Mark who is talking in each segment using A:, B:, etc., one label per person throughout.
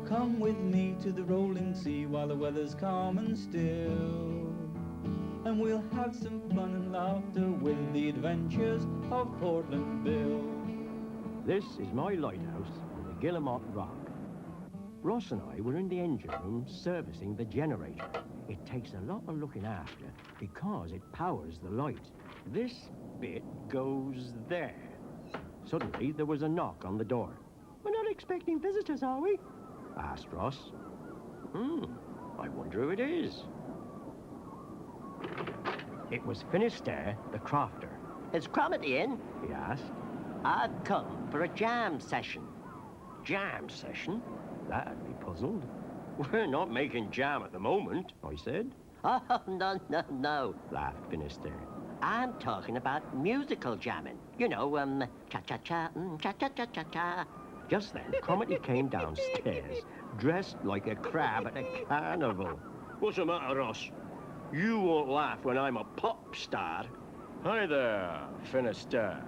A: Come with me to the rolling sea while the weather's calm and still, and we'll have some fun and laughter with the adventures of Portland Bill.
B: This is my lighthouse on the Guillemot Rock. Ross and I were in the engine room servicing the generator. It takes a lot of looking after because it powers the light. This bit goes there. Suddenly, there was a knock on the door.
C: We're not expecting visitors, are we?
B: Asked Ross. I wonder who it is. It was Finisterre, the crofter.
D: Is Cromarty in?
B: He asked.
D: I've come for a jam session.
B: Jam session? That had me puzzled. We're not making jam at the moment, I said.
D: Oh, no,
B: Laughed Finisterre.
D: I'm talking about musical jamming. You know, cha-cha-cha, cha-cha-cha-cha-cha.
B: Just then, Cromarty came downstairs, dressed like a crab at a carnival. What's the matter, Ross? You won't laugh when I'm a pop star. Hi there, Finisterre.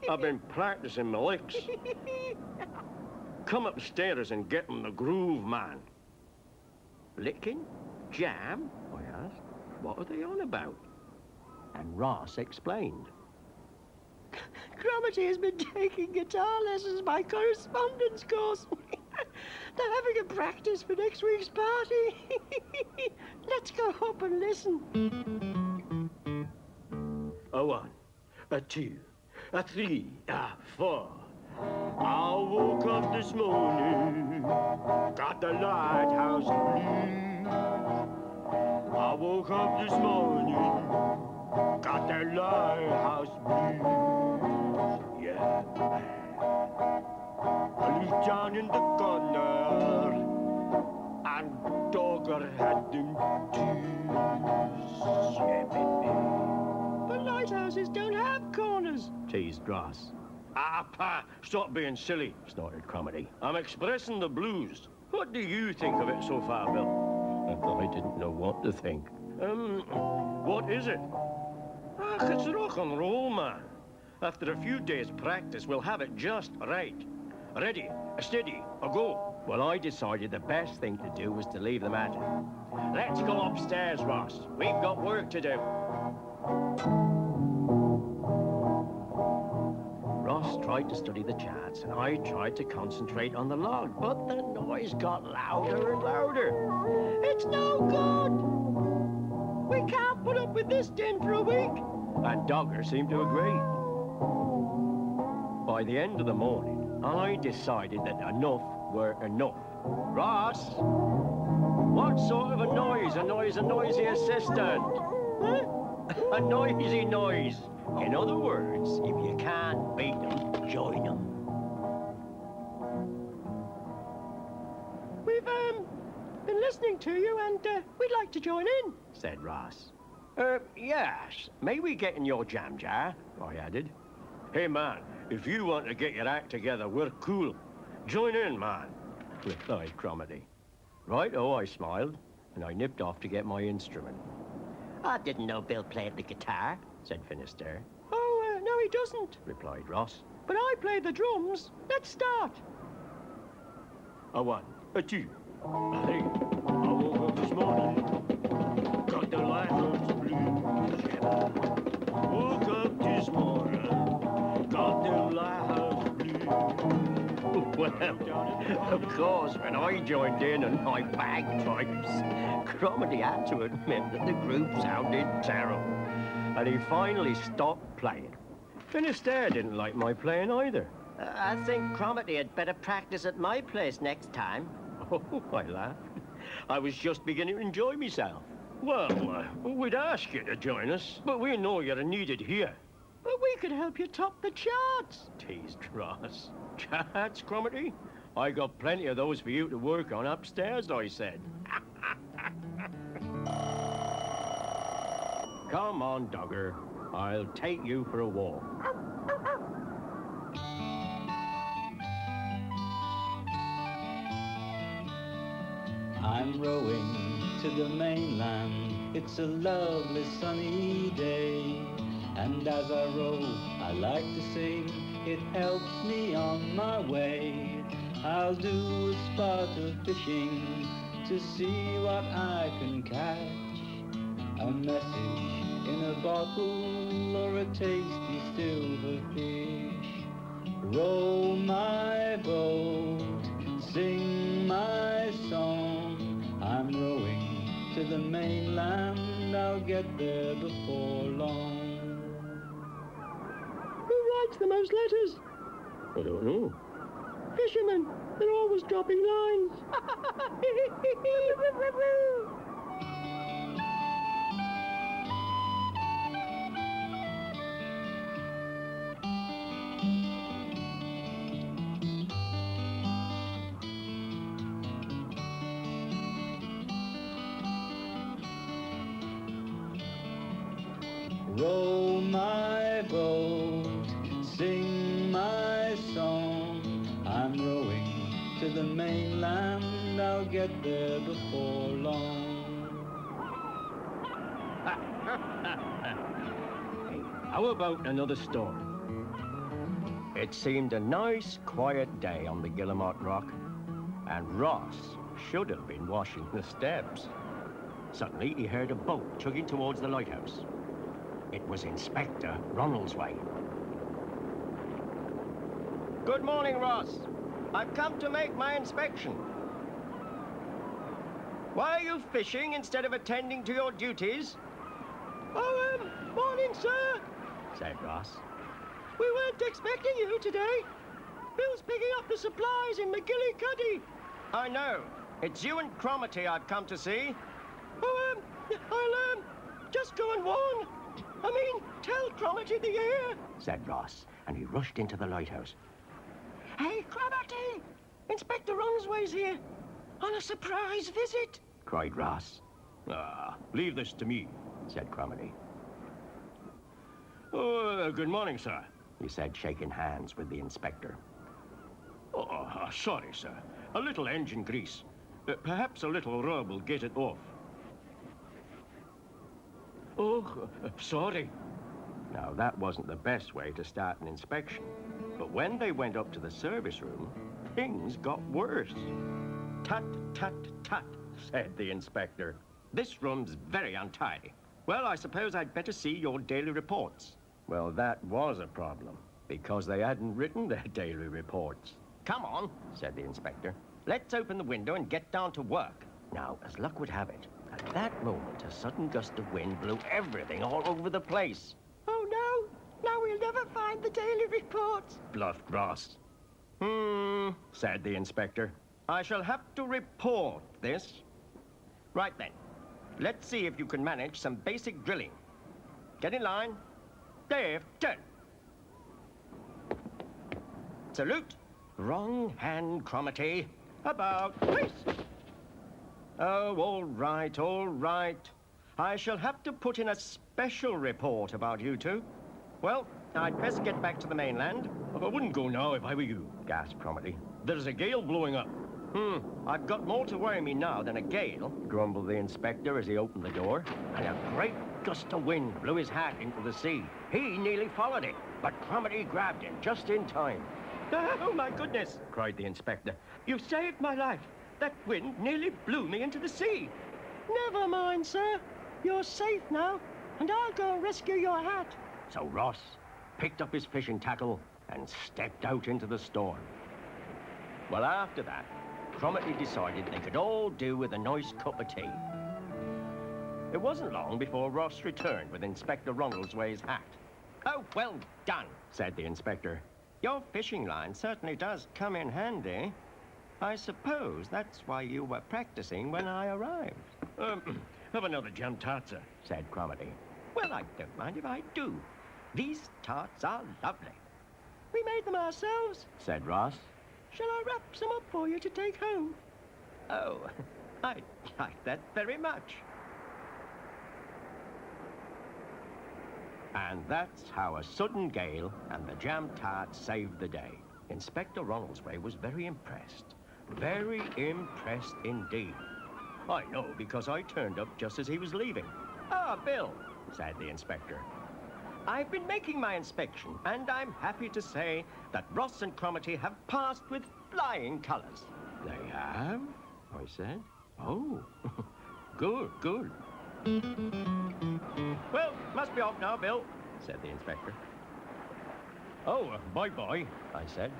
B: I've been practicing my licks. Come upstairs and get in the groove, man. Licking? Jam? I asked. What are they on about? And Ross explained.
C: Cromarty has been taking guitar lessons by correspondence course. They're having a practice for next week's party. Let's go up and listen.
B: A 1, a 2, a 3, a 4. I woke up this morning, got the lighthouse blues. I woke up this morning, got the lighthouse blues. Yeah. I looked down in the corner, and Dogger had them too. Yeah, baby.
C: But lighthouses don't have corners.
B: Teased Ross. Ah, pa, stop being silly, snorted Cromarty. I'm expressing the blues. What do you think of it so far, Bill? I thought I didn't know what to think. What is it? Ah, it's rock and roll, man. After a few days' practice, we'll have it just right. Ready, steady, a go. Well, I decided the best thing to do was to leave them at it. Let's go upstairs, Ross. We've got work to do. Ross tried to study the charts, and I tried to concentrate on the log, but the noise got louder and louder.
C: It's no good. We can't put up with this din for a week.
B: And Dogger seemed to agree. By the end of the morning, I decided that enough were enough. Ross, what sort of a noise annoys a noisy assistant?
C: Huh?
B: A noisy noise. In other words, if you can't beat them, join them.
C: We've been listening to you, and we'd like to join in,
B: said Ross. Yes. May we get in your jam jar? I added. Hey, man, if you want to get your act together, we're cool. Join in, man, replied Cromarty. Right-o, I smiled, and I nipped off to get my instrument.
D: I didn't know Bill played the guitar, said Finisterre.
C: Oh, no, he doesn't,
B: replied Ross.
C: but I play the drums. Let's start.
B: A 1, a 2, a 3. I woke up this morning, got the lighthouse blues. Woke up this morning, got the lighthouse blues. Well, of course, when I joined in on my bagpipes, Cromarty had to admit that the group sounded terrible, and he finally stopped playing. Finisterre didn't like my playing either.
D: I think Cromarty had better practice at my place next time.
B: Oh, I laughed. I was just beginning to enjoy myself. Well, we'd ask you to join us, but we know you're needed here.
C: But we could help you top the charts,
B: teased Ross. Charts, Cromarty? I got plenty of those for you to work on upstairs, I said. Come on, Dogger. I'll take you for a walk.
A: I'm rowing to the mainland. It's a lovely sunny day. And as I row, I like to sing. It helps me on my way. I'll do a spot of fishing to see what I can catch. A message in a bottle or a tasty silverfish. Row my boat, sing my song. I'm rowing to the mainland, I'll get there before long.
C: Who writes the most letters?
B: I don't know.
C: Fishermen. They're always dropping lines.
A: Row my boat, sing my song. I'm rowing to the mainland, I'll get there before long.
B: Hey, how about another story? It seemed a nice, quiet day on the Guillemot Rock, and Ross should have been washing the steps. Suddenly, he heard a boat chugging towards the lighthouse. It was Inspector Ronaldsway. Good morning, Ross. I've come to make my inspection. Why are you fishing instead of attending to your duties?
C: Oh, morning, sir.
B: Said Ross.
C: We weren't expecting you today. Bill's picking up the supplies in McGillicuddy.
B: I know. It's you and Cromarty I've come to see.
C: Oh, I'll just go and warn. Tell Cromarty the air,
B: said Ross, and he rushed into the lighthouse.
C: Hey, Cromarty! Inspector Ronaldsway's here. On a surprise visit,
B: cried Ross. Ah, leave this to me, said Cromarty. Oh, good morning, sir, he said, shaking hands with the inspector. Oh, sorry, sir. A little engine grease. Perhaps a little rub will get it off. Oh, sorry. Now, that wasn't the best way to start an inspection. But when they went up to the service room, things got worse. Tut, tut, tut, said the inspector. This room's very untidy. Well, I suppose I'd better see your daily reports. Well, that was a problem, because they hadn't written their daily reports. Come on, said the inspector. Let's open the window and get down to work. Now, as luck would have it, at that moment, a sudden gust of wind blew everything all over the place.
C: Oh, no. Now we'll never find the daily reports,
B: bluffed Ross. Said the inspector. I shall have to report this. Right then. Let's see if you can manage some basic drilling. Get in line. Dave, turn. Salute. Wrong hand, Cromarty. About face. Oh, all right, all right. I shall have to put in a special report about you two. Well, I'd best get back to the mainland. I wouldn't go now if I were you, gasped Cromarty. There's a gale blowing up. I've got more to worry me now than a gale, grumbled the inspector as he opened the door. And a great gust of wind blew his hat into the sea. He nearly followed it, but Cromarty grabbed him just in time. Oh, my goodness, cried the inspector. You saved my life. That wind nearly blew me into the sea.
C: Never mind, sir. You're safe now, and I'll go and rescue your hat.
B: So Ross picked up his fishing tackle and stepped out into the storm. Well, after that, Cromarty decided they could all do with a nice cup of tea. It wasn't long before Ross returned with Inspector Ronaldsway's hat. Oh, well done, said the inspector. Your fishing line certainly does come in handy. I suppose that's why you were practicing when I arrived. Have another jam tart, sir, said Cromarty. Well, I don't mind if I do. These tarts are lovely.
C: We made them ourselves,
B: said Ross.
C: Shall I wrap some up for you to take home?
B: Oh, I'd like that very much. And that's how a sudden gale and the jam tart saved the day. Inspector Ronaldsway was very impressed. Very impressed indeed. I know, because I turned up just as he was leaving. Ah, Bill, said the inspector. I've been making my inspection, and I'm happy to say that Ross and Cromarty have passed with
D: flying colours.
B: They have? I said. Oh, good, good.
D: Well, must be off now, Bill, said the inspector.
B: Oh, bye-bye, I said.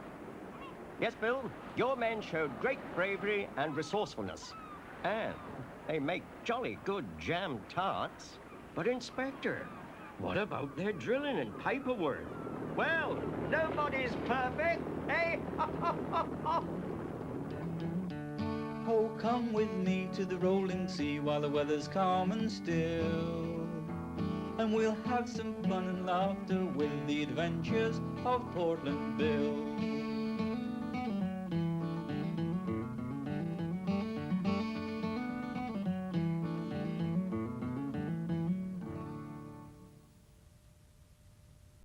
D: Yes, Bill, your men showed great bravery and resourcefulness. And they make jolly good jam tarts.
B: But, Inspector, what about their drilling and paperwork?
D: Well, nobody's perfect, eh?
A: Oh, come with me to the rolling sea while the weather's calm and still, and we'll have some fun and laughter with the adventures of Portland Bill.